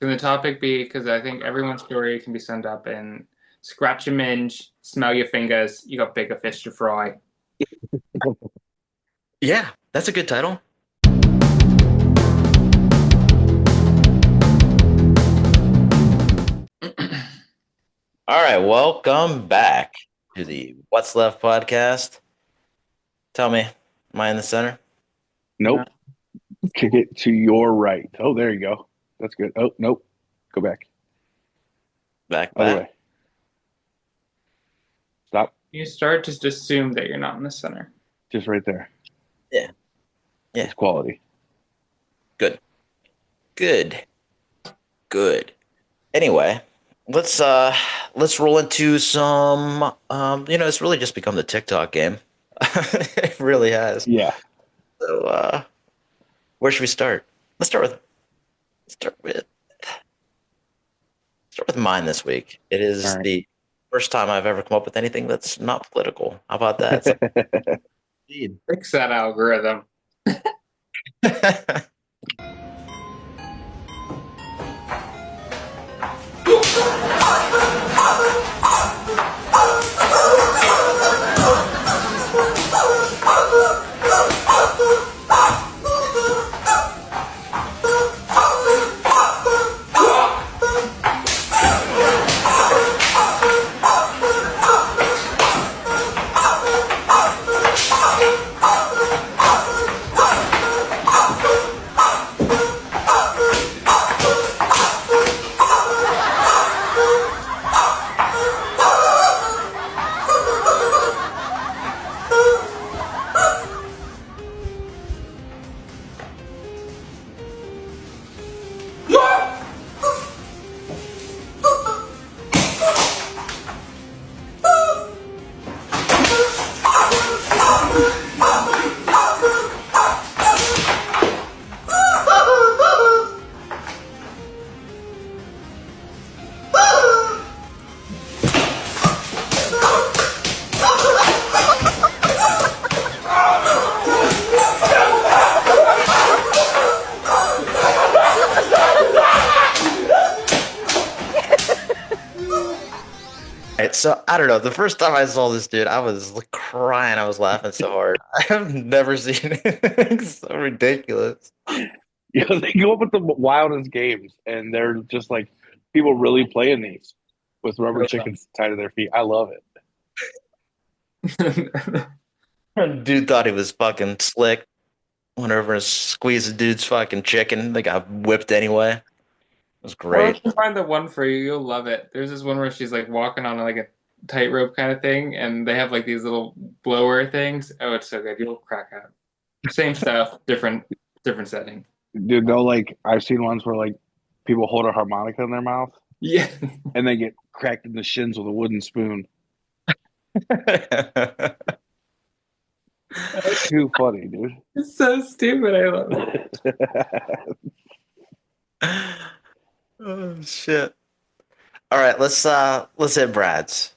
Can the topic be, because I think everyone's story can be summed up in scratch a minge, smell your fingers, you got bigger fish to fry. Yeah, that's a good title. All right, welcome back to the What's Left podcast. Tell me, am I in the center? No. Nope. Kick it to your right. Oh, there you go. That's good. Oh, nope. Go back. Back, Other back. way. Stop. You start to just assume that you're not in the center. Just right there. Yeah, yeah. It's quality. Good, good, good. Anyway, let's roll into some. It's really just become the TikTok game. It really has. Yeah. So, where should we start? Start with start with mine this week. It All is right. the first time I've ever come up with anything that's not political. How about that? Indeed. Fix that algorithm. Right, so I don't know. The first time I saw this dude, I was crying. I was laughing so hard. I have never seen anything so ridiculous. They go up with the wildest games, and they're just like people really playing these with rubber chickens tied to their feet. I love it. Dude thought he was fucking slick. Went over and squeezed a dude's fucking chicken. They got whipped anyway. It was Or great. I'll find the one for you. You'll love it. There's this one where she's like walking on like a tightrope kind of thing, and they have like these little blower things. Oh, it's so good. You'll crack up. Same stuff, different setting. Dude, they'll I've seen ones where people hold a harmonica in their mouth Yeah. and they get cracked in the shins with a wooden spoon. Too funny, dude. It's so stupid. I love it. Oh shit. All right, let's hit Brad's.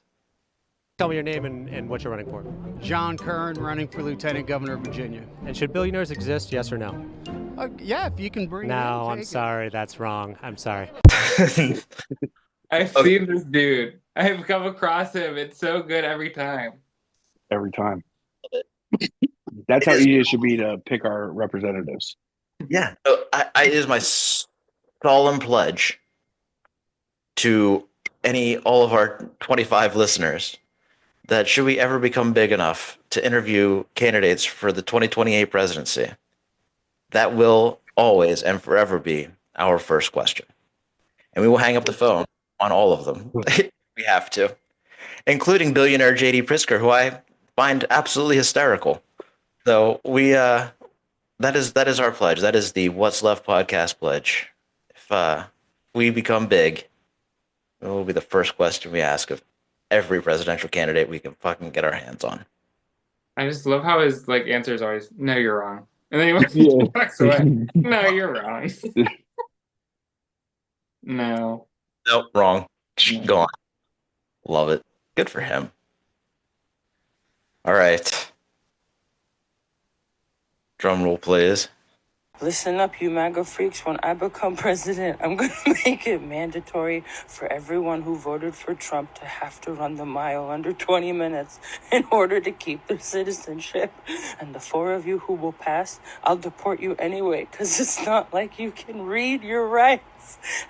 Tell me your name and what you're running for. John Kern, running for Lieutenant Governor of Virginia. And should billionaires exist, yes or no? Yeah, if you can bring it No, in, I'm take it. sorry. That's wrong. I'm sorry. I've seen this dude. I've come across him. It's so good every time. Every time. That's how easy it should be to pick our representatives. Yeah, it is my solemn pledge to all of our 25 listeners that should we ever become big enough to interview candidates for the 2028 presidency, that will always and forever be our first question. And we will hang up the phone on all of them. We have to, including billionaire JD Pritzker, who I find absolutely hysterical. So that is our pledge. That is the What's Left podcast pledge. If we become big, it will be the first question we ask of every presidential candidate we can fucking get our hands on. I just love how his answer is always, "No, you're wrong," and then Yeah. he walks away. No, you're wrong. No. Nope, wrong. Go on. Love it. Good for him. All right. Drum roll, please. Listen up, you MAGA freaks. When I become president, I'm going to make it mandatory for everyone who voted for Trump to have to run the mile under 20 minutes in order to keep their citizenship. And the 4 of you who will pass, I'll deport you anyway, because it's not like you can read your rights.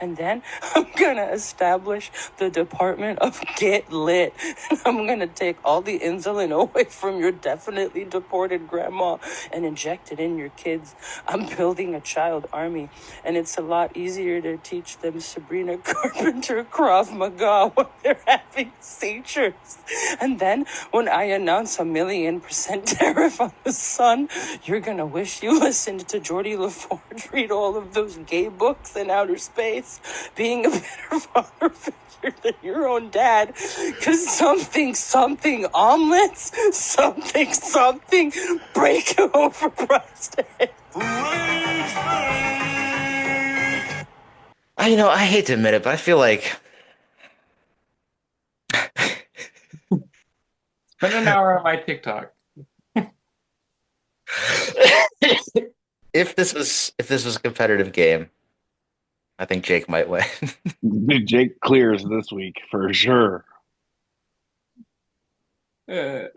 And then I'm going to establish the Department of Get Lit. And I'm going to take all the insulin away from your definitely deported grandma and inject it in your kids. I'm building a child army, and it's a lot easier to teach them Sabrina Carpenter Krav Maga when they're having seizures. And then when I announce a 1,000,000% tariff on the sun, you're going to wish you listened to Geordie LaForge read all of those gay books in outer space, being a better father figure than your own dad, because something omelets, something break overpriced eggs. I hate to admit it, but I feel like Spend an hour on my TikTok. if this was a competitive game, I think Jake might win. Jake clears this week for sure. That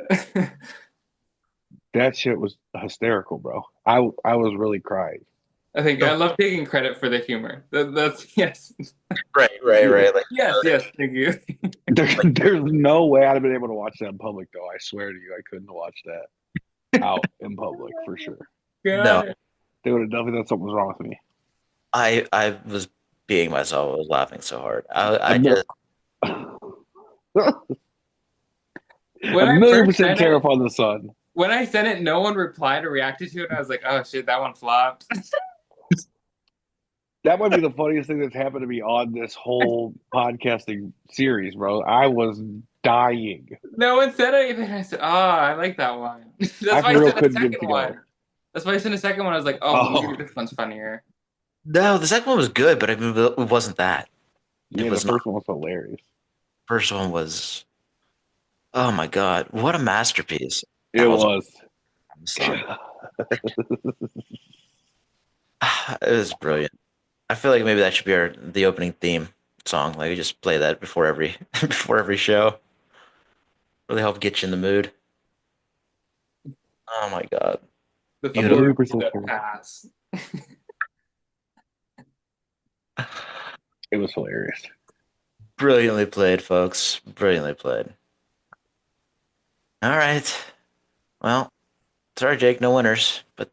shit was hysterical, bro. I was really crying. I think I love taking credit for the humor. That's yes. Right. Like, yes. Thank you. There's no way I'd have been able to watch that in public, though. I swear to you, I couldn't watch that out in public for sure. No. They would have definitely thought something was wrong with me. I was being myself. I was laughing so hard. I just. When 1,000,000% tariff on the sun. When I sent it, no one replied or reacted to it. I was like, oh shit, that one flopped. That might be the funniest thing that's happened to me on this whole podcasting series, bro. I was dying. No one said anything. I said, oh, I like that one. That's why I sent a second one. That's why I sent a second one. I was like, maybe this one's funnier. No, the second one was good, but I mean, it wasn't that. Yeah, the first one was hilarious. First one was, oh my god, what a masterpiece! It was. It was brilliant. I feel like maybe that should be the opening theme song. Like we just play that before every show. Really help get you in the mood. Oh my god. The pass. It was hilarious. Brilliantly played, folks. Brilliantly played. All right. Well, sorry, Jake, no winners, but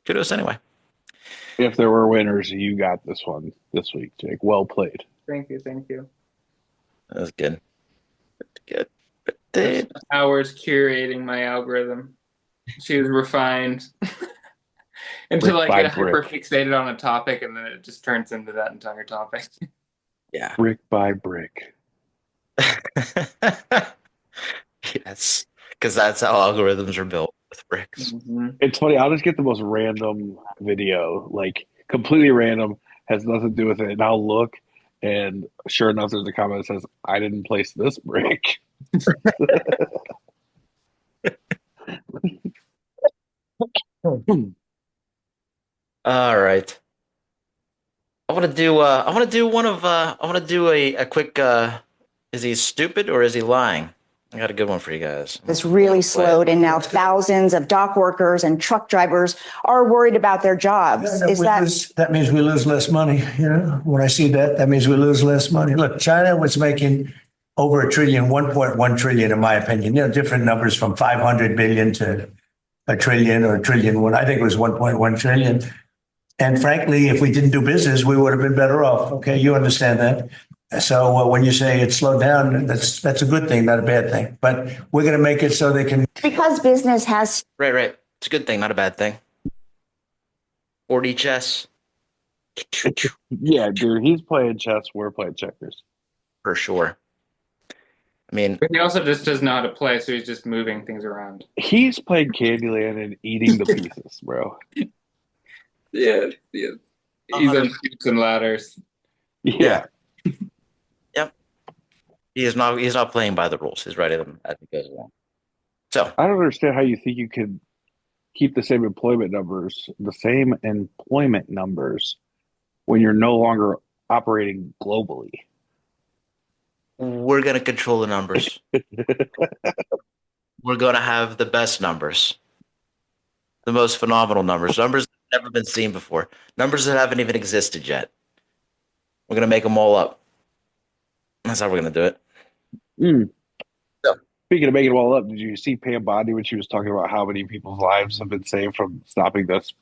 kudos anyway. If there were winners, you got this one this week, Jake. Well played. Thank you. That was good. Hours curating my algorithm. She was refined until I get hyper fixated on a topic, and then it just turns into that entire topic. Yeah. Brick by brick. Yes, because that's how algorithms are built, with bricks. Mm-hmm. It's funny. I'll just get the most random video, like completely random, has nothing to do with it, and I'll look, and sure enough, there's a comment that says, "I didn't place this brick." All right. I want to do a quick. Is he stupid or is he lying? I got a good one for you guys. It's really slowed, and now thousands of dock workers and truck drivers are worried about their jobs. That means we lose less money. When I see that means we lose less money. Look, China was making over $1 trillion, 1.1 trillion, in my opinion. Different numbers from 500 billion to $1 trillion or $1 trillion. I think it was 1.1 trillion. And frankly, if we didn't do business, we would have been better off. Okay, you understand that. So when you say it slowed down, that's a good thing, not a bad thing. But we're going to make it so they can. Because business has. Right. It's a good thing, not a bad thing. 4D chess. Yeah, dude, he's playing chess. We're playing checkers. For sure. I mean, but he also just doesn't know how to play, so he's just moving things around. He's playing Candyland and eating the pieces, bro. Yeah. He's on shoots and ladders. Yeah. Yep. He's not playing by the rules. He's writing them as he goes along. So I don't understand how you think you could keep the same employment numbers, when you're no longer operating globally? We're going to control the numbers. We're going to have the best numbers, the most phenomenal numbers that have never been seen before, numbers that haven't even existed yet. We're going to make them all up. That's how we're going to do it. So, Speaking of making them all up, did you see Pam Bondi when she was talking about how many people's lives have been saved from stopping this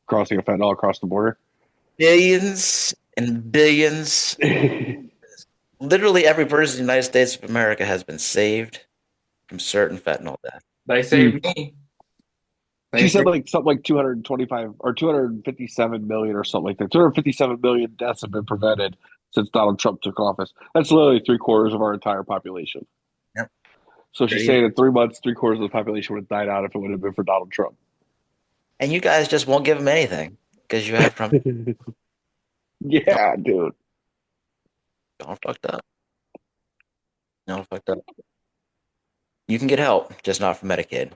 crossing of fentanyl across the border? billions and billions. Literally every person in the United States of America has been saved from certain fentanyl death. They saved me. She said like something like 225 or 257 million or something like that. 257 million deaths have been prevented since Donald Trump took office. That's literally 3/4 of our entire population. Yep. So she's saying in 3 months, 3/4 of the population would have died out if it would have been for Donald Trump. And you guys just won't give them anything because you have Trump. Yeah, dude. Y'all fucked up. Y'all fucked up. You can get help, just not from Medicaid.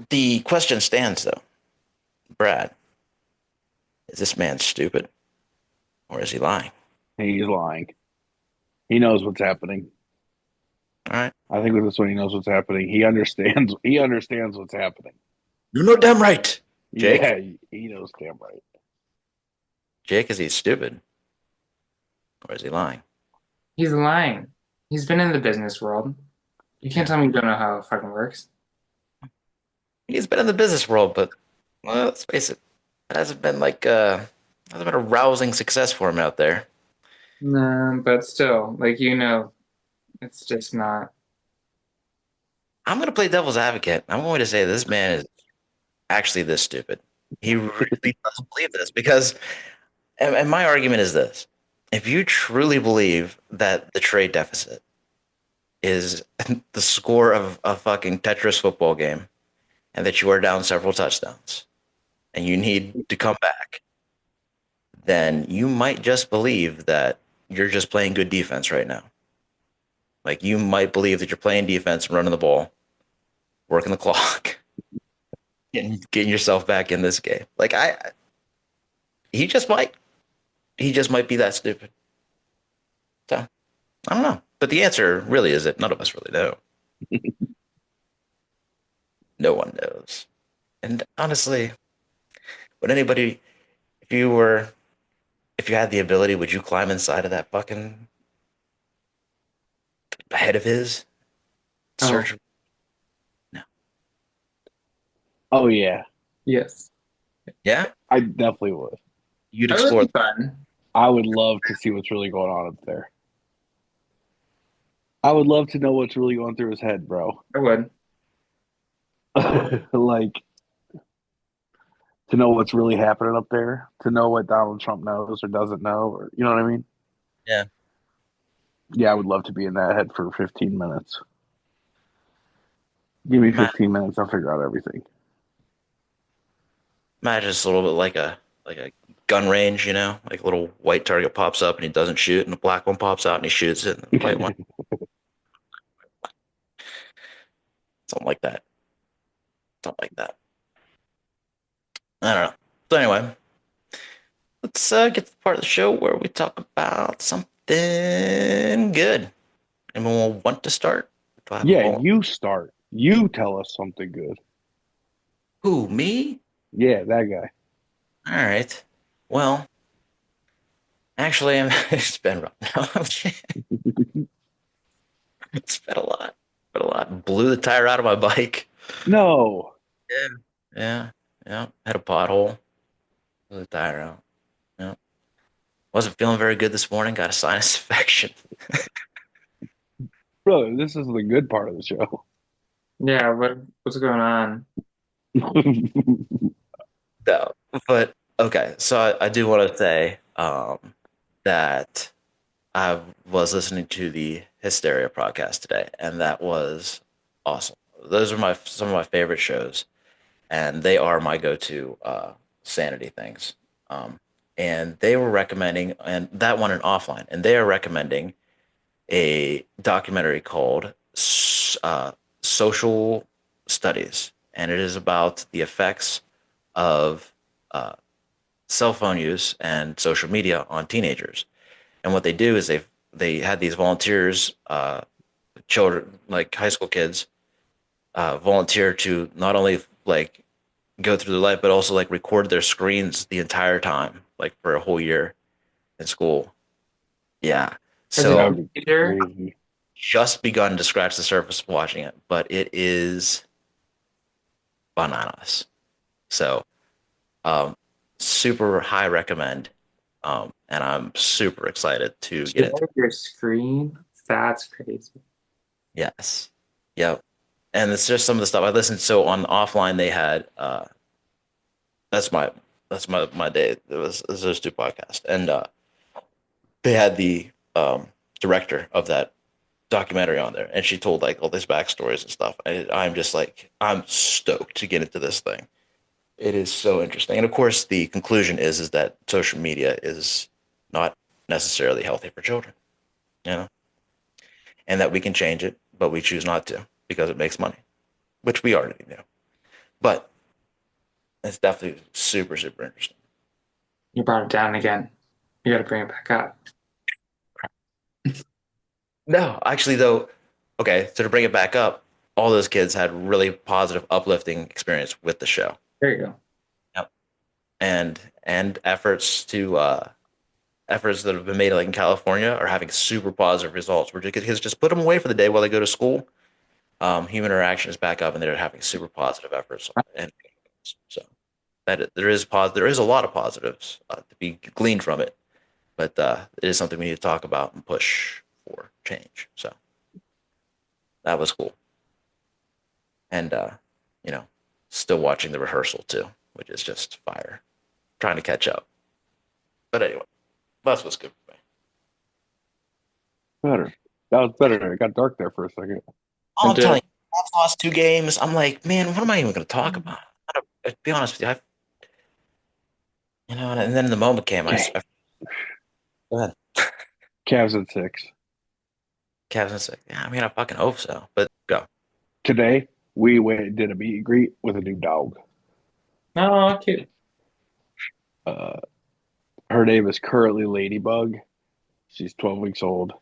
The question stands though, Brad. Is this man stupid, or is he lying? He's lying. He knows what's happening. All right. I think with this one, he knows what's happening. He understands. He understands what's happening. You know damn right, Jake. Yeah, he knows damn right. Jake, is he stupid, or is he lying? He's lying. He's been in the business world. You can't tell me you don't know how it fucking works. He's been in the business world, but well, let's face it, it hasn't been a rousing success for him out there. No, but still, it's just not. I'm going to play devil's advocate. I'm going to say this man is actually this stupid. He really doesn't believe this because, and my argument is this: if you truly believe that the trade deficit is the score of a fucking Tetris football game, and that you are down several touchdowns, and you need to come back, then you might just believe that you're just playing good defense right now. Like, you might believe that you're playing defense and running the ball, working the clock, and getting yourself back in this game. Like, he just might be that stupid. So, I don't know. But the answer really is that none of us really know. No one knows. And honestly, would anybody, if you had the ability, would you climb inside of that fucking head of his? Search? No. Oh yeah. Yes. Yeah? I definitely would. You'd That would explore. be fun. I would love to see what's really going on up there. I would love to know what's really going through his head, bro. I would. Like, to know what's really happening up there, to know what Donald Trump knows or doesn't know, or you know what I mean? Yeah. Yeah, I would love to be in that head for 15 minutes. Give me 15 minutes, I'll figure out everything. Imagine it's a little bit like a gun range, you know? Like a little white target pops up and he doesn't shoot, and the black one pops out and he shoots it, and the white one. Something like that. Something like that. I don't know. So anyway, let's get to the part of the show where we talk about something good. Anyone want to start? Yeah, you start. You tell us something good. Who, me? Yeah, that guy. All right. Well, actually, it's been rough. It's been a lot. Blew the tire out of my bike. No. Yeah. Had a pothole. Blew the tire out. Yeah. Wasn't feeling very good this morning. Got a sinus infection. Bro, this is the good part of the show. Yeah, what's going on? No, but okay. So I do want to say that I was listening to the Hysteria podcast today, and that was awesome. Those are some of my favorite shows, and they are my go-to sanity things. And they were recommending, and that one in offline, and they are recommending a documentary called Sun social studies, and it is about the effects of cell phone use and social media on teenagers. And what they do is they had these volunteers, children like high school kids, volunteer to not only like go through their life, but also like record their screens the entire time, like for a whole year in school. Yeah. As So a teenager, Crazy. just begun to scratch the surface watching it, but it is bananas. So, super high recommend. And I'm super excited to get into your screen. That's crazy. Yes. Yep. And it's just some of the stuff I listened. So on offline, they had, that's my day. It was those two podcasts. And, they had the, director of that documentary on there, and she told like all these backstories and stuff. I'm just like, I'm stoked to get into this thing. It is so interesting. And of course, the conclusion is that social media is not necessarily healthy for children, you know, and that we can change it, but we choose not to because it makes money, which we already knew. But it's definitely super, super interesting. You brought it down again. You got to bring it back up. No, actually, though, okay, so to bring it back up, all those kids had really positive, uplifting experience with the show. There you go. Yep. And efforts that have been made like in California are having super positive results. Where kids just put them away for the day while they go to school. Human interaction is back up, and they're having super positive efforts. And so there is a lot of positives to be gleaned from it, but it is something we need to talk about and push for change. So that was cool. And still watching the rehearsal too, which is just fire. Trying to catch up. But anyway, that's what's good for me. Better. That was better. It got dark there for a second. I'm telling you, I've lost 2 games. I'm like, man, what am I even going to talk about? To be honest with you, and then the moment came. Go ahead. Cavs at 6. Cavs at 6. Yeah, I mean, I fucking hope so. But go. Today, we did a meet and greet with a new dog. Oh, cute. Her name is currently Ladybug. She's 12 weeks old.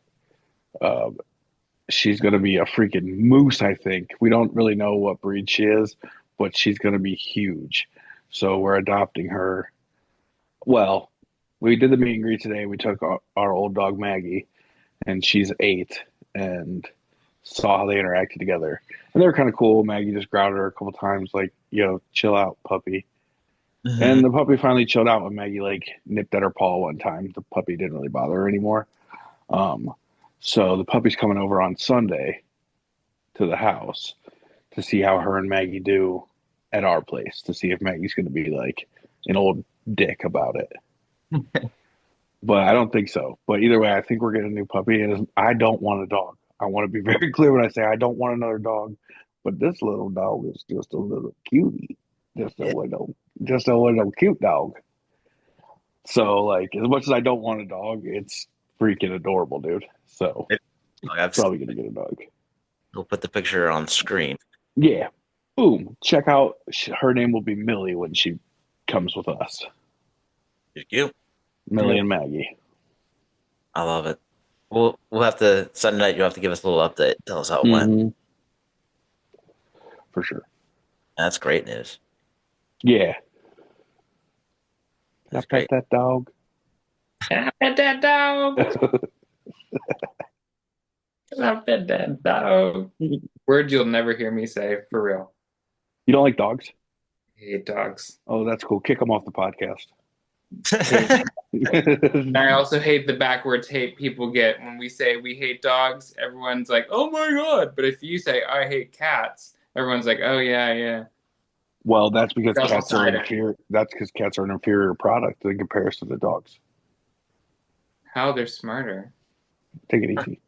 She's going to be a freaking moose, I think. We don't really know what breed she is, but she's going to be huge. So we're adopting her. Well, we did the meet and greet today. We took our old dog, Maggie, and she's 8, and saw how they interacted together. And they were kind of cool. Maggie just grounded her a couple times, like, chill out, puppy. Mm-hmm. And the puppy finally chilled out when Maggie, like, nipped at her paw one time. The puppy didn't really bother her anymore. So the puppy's coming over on Sunday to the house to see how her and Maggie do at our place, to see if Maggie's going to be like an old dick about it. But I don't think so. But either way, I think we're getting a new puppy. And I don't want a dog. I want to be very clear when I say I don't want another dog. But this little dog is just a little cutie. Just a little cute dog. So, like, as much as I don't want a dog, it's freaking adorable, dude. So, I'm probably going to get a dog. We'll put the picture on screen. Yeah. Boom. Check out. Her name will be Millie when she comes with us. Thank you. Millie and Maggie. I love it. We'll have to, Sunday night, you'll have to give us a little update. Tell us how it went. For sure. That's great news. Yeah. That's great. Pet that dog. I pet that dog. I pet that dog. Word you'll never hear me say, for real. You don't like dogs? I hate dogs. Oh, that's cool. Kick them off the podcast. And I also hate the backwards hate people get when we say we hate dogs. Everyone's like, "Oh my god!" But if you say I hate cats, everyone's like, "Oh yeah." Well, that's because cats are inferior. That's because cats are an inferior product in comparison to dogs. How they're smarter. Take it easy.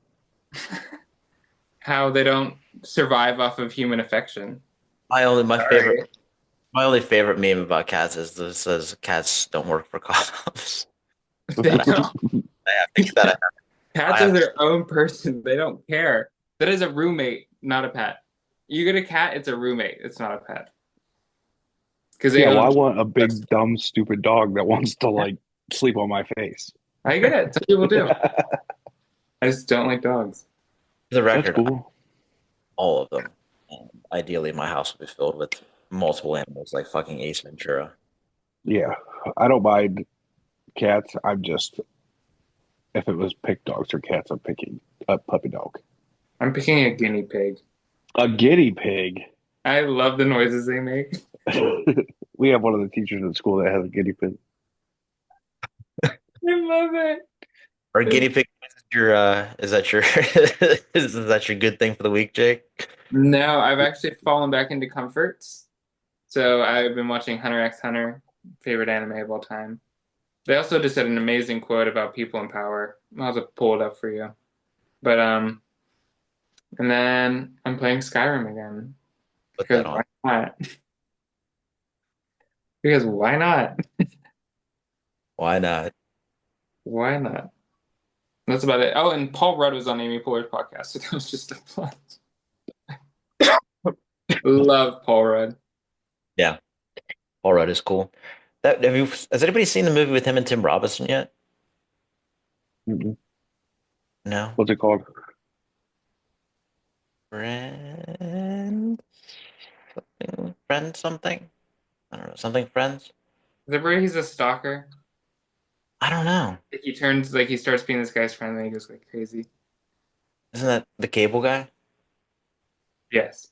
How they don't survive off of human affection. My only favorite meme about cats is that says cats don't work for cops. They don't. Cats are their own person. They don't care. That is a roommate, not a pet. You get a cat, it's a roommate. It's not a pet. Because they Yeah, well, I own. want a big, dumb, stupid dog that wants to like sleep on my face. I get it. Some people do. I just don't like dogs. For the That's record, cool. all of them. Ideally, my house would be filled with multiple animals like fucking Ace Ventura. Yeah, I don't mind cats. I'm just, if it was pick dogs or cats, I'm picking a puppy dog. I'm picking a guinea pig. A guinea pig. I love the noises they make. We have one of the teachers in school that has a guinea pig. I love it. Or guinea pig is that your is that your good thing for the week, Jake? No, I've actually fallen back into comforts. So I've been watching Hunter x Hunter, favorite anime of all time. They also just had an amazing quote about people in power. I'll have to pull it up for you. But and then I'm playing Skyrim again. Put Because that on. why not? Because why not? Why not? Why not? That's about it. Oh, and Paul Rudd was on Amy Poehler's podcast, so that was just a plus. Love Paul Rudd. Yeah, Paul Rudd is cool. Has anybody seen the movie with him and Tim Robinson yet? Mm-mm. No. What's it called? Friend something? I don't know. Something friends? Is it where he's a stalker? I don't know. He turns like he starts being this guy's friend, and then he goes like crazy. Isn't that the cable guy? Yes.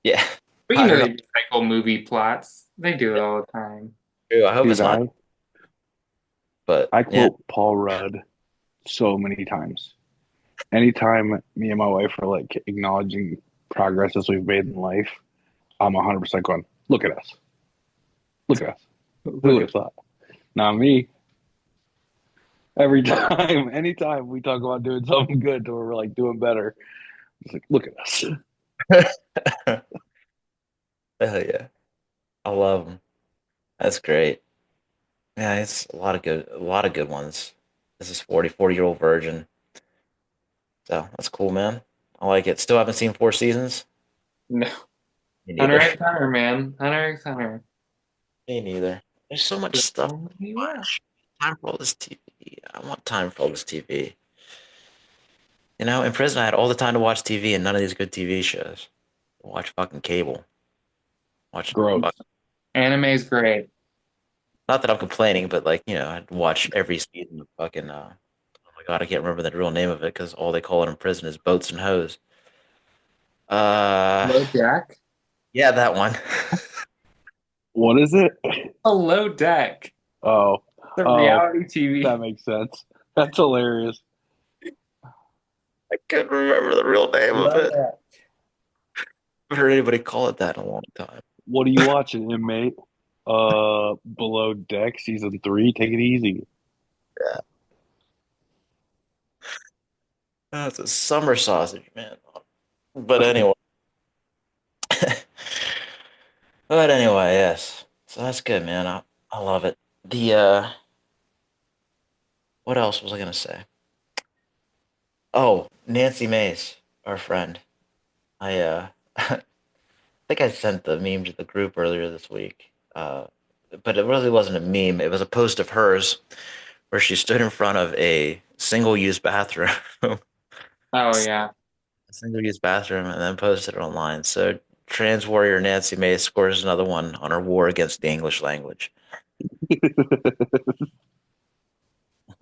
Yeah. But I you know don't they recycle movie plots. They do it all the time. know. I hope Dude, it's not. But I yeah. quote Paul Rudd so many times. Anytime me and my wife are like acknowledging progresses we've made in life, I'm 100% going, look at us. Look at us. Who would have thought? Not me. Every time, anytime we talk about doing something good or we're like doing better, it's like, look at us. Hell yeah. I love him. That's great. Yeah, it's a lot of good ones. This is 40-year-old virgin. So that's cool, man. I like it. Still haven't seen 4 seasons. No. Me Hunter neither. x Hunter, man. Hunter x Hunter. Me neither. There's so much stuff to watch. Time for all this TV. I want time for all this TV. You know, in prison I had all the time to watch TV and none of these good TV shows. Watch fucking cable. Watch Gross. Anime's great. Not that I'm complaining, but like, you know, I'd watch every season of fucking oh my god, I can't remember the real name of it because all they call it in prison is boats and hoes. Hello, Jack. Yeah, that one. What is it? Hello, Deck. Oh, The Oh, reality TV. that makes sense. That's hilarious. I couldn't remember the real name of it. that. I haven't heard anybody call it that in a long time. What are you watching, inmate? Below Deck season 3. Take it easy. It's a summer sausage, man. But anyway. But anyway, yes. So that's good, man. I love it. What else was I gonna say? Oh, Nancy Mace, our friend. I I think I sent the meme to the group earlier this week. But it really wasn't a meme. It was a post of hers where she stood in front of a single-use bathroom, a Oh yeah. single-use bathroom, and then posted it online. So trans warrior Nancy Mace scores another one on her war against the English language.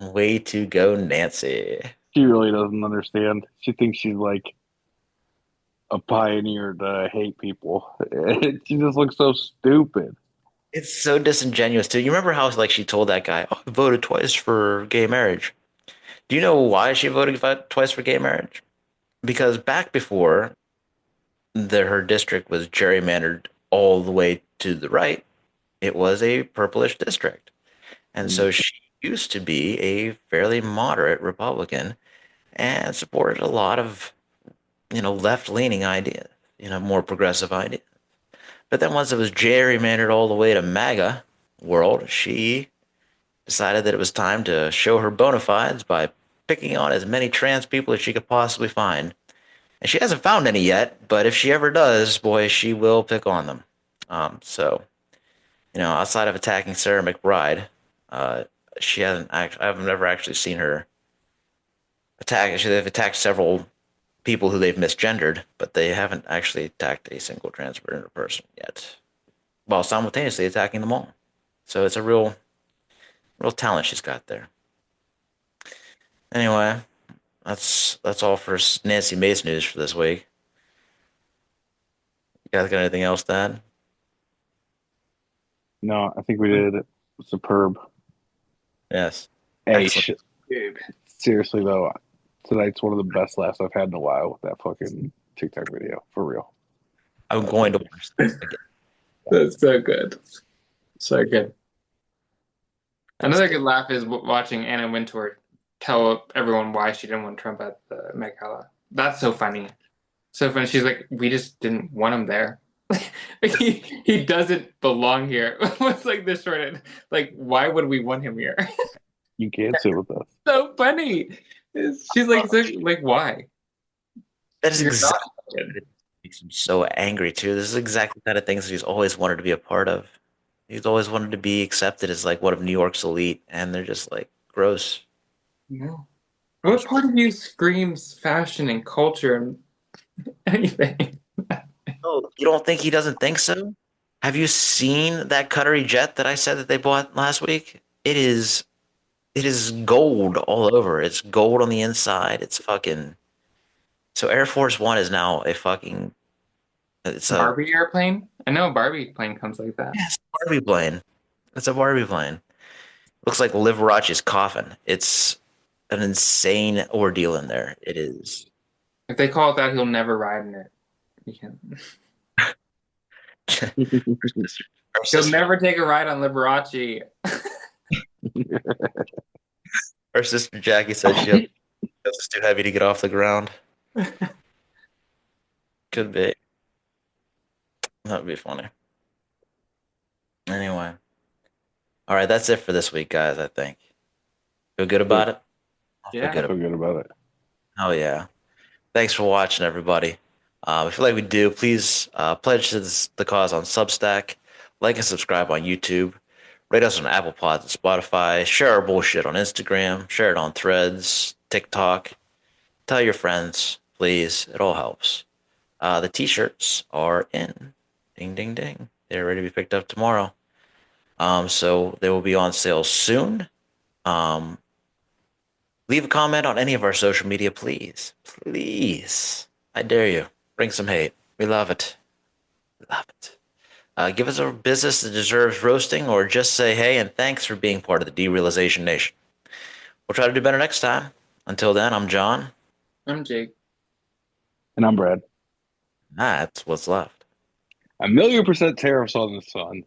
Way to go, Nancy. She really doesn't understand. She thinks she's like a pioneer to hate people. She just looks so stupid. It's so disingenuous too. You remember how like she told that guy, "Oh, I voted twice for gay marriage." Do you know why she voted twice for gay marriage? Because back before her district was gerrymandered all the way to the right, it was a purplish district. And so she used to be a fairly moderate Republican and supported a lot of, left-leaning ideas, more progressive ideas. But then once it was gerrymandered all the way to MAGA world, she decided that it was time to show her bona fides by picking on as many trans people as she could possibly find And she hasn't found any yet, but if she ever does, boy, she will pick on them. So, outside of attacking Sarah McBride, she hasn't. I've never actually seen her attack. They've attacked several people who they've misgendered, but they haven't actually attacked a single transgender person yet, while simultaneously attacking them all. So it's a real talent she's got there. Anyway, that's all for Nancy Mace news for this week. You guys got anything else to add? No, I think we did superb. Yes. Hey, Excellent. dude, seriously though, tonight's one of the best laughs I've had in a while with that fucking TikTok video. For real. I'm going to watch this again. That's so good. So good. Another good laugh is watching Anna Wintour tell everyone why she didn't want Trump at the Met Gala. That's so funny. So funny. She's like, we just didn't want him there. he doesn't belong here. What's like this short? Like, why would we want him here? You can't sit with us. So funny. She's like, why? That is You're exactly not- what makes him so angry too. This is exactly the kind of things that he's always wanted to be a part of. He's always wanted to be accepted as like one of New York's elite, and they're just like gross. No. What part of you screams fashion and culture and anything? Oh, you don't think he doesn't think so? Have you seen that Qatari jet that I said that they bought last week? It is gold all over. It's gold on the inside. It's fucking. So Air Force One is now a fucking. It's a Barbie airplane? I know a Barbie plane comes like that. yes, Barbie plane. It's a Barbie plane. Looks like Liberace's coffin. It's an insane ordeal in there. It is. If they call it that, he'll never ride in it. He can. He'll never take a ride on Liberace. Her sister Jackie said it's too heavy to get off the ground. Could be. That would be funny. Anyway. All right, that's it for this week, guys, I think. Feel good about it? I feel Yeah. I good. feel good about it. Oh, yeah. Thanks for watching, everybody. If you like what we do, please pledge to the cause on Substack, like and subscribe on YouTube, rate us on Apple Pods and Spotify, share our bullshit on Instagram, share it on Threads, TikTok. Tell your friends, please. It all helps. The t-shirts are in. Ding, ding, ding. They're ready to be picked up tomorrow. So they will be on sale soon. Leave a comment on any of our social media, please. Please. I dare you. Bring some hate. We love it. We love it. Give us a business that deserves roasting, or just say hey and thanks for being part of the Derealization Nation. We'll try to do better next time. Until then, I'm John. I'm Jake. And I'm Brad. That's what's left. 1,000,000% tariffs on the sun.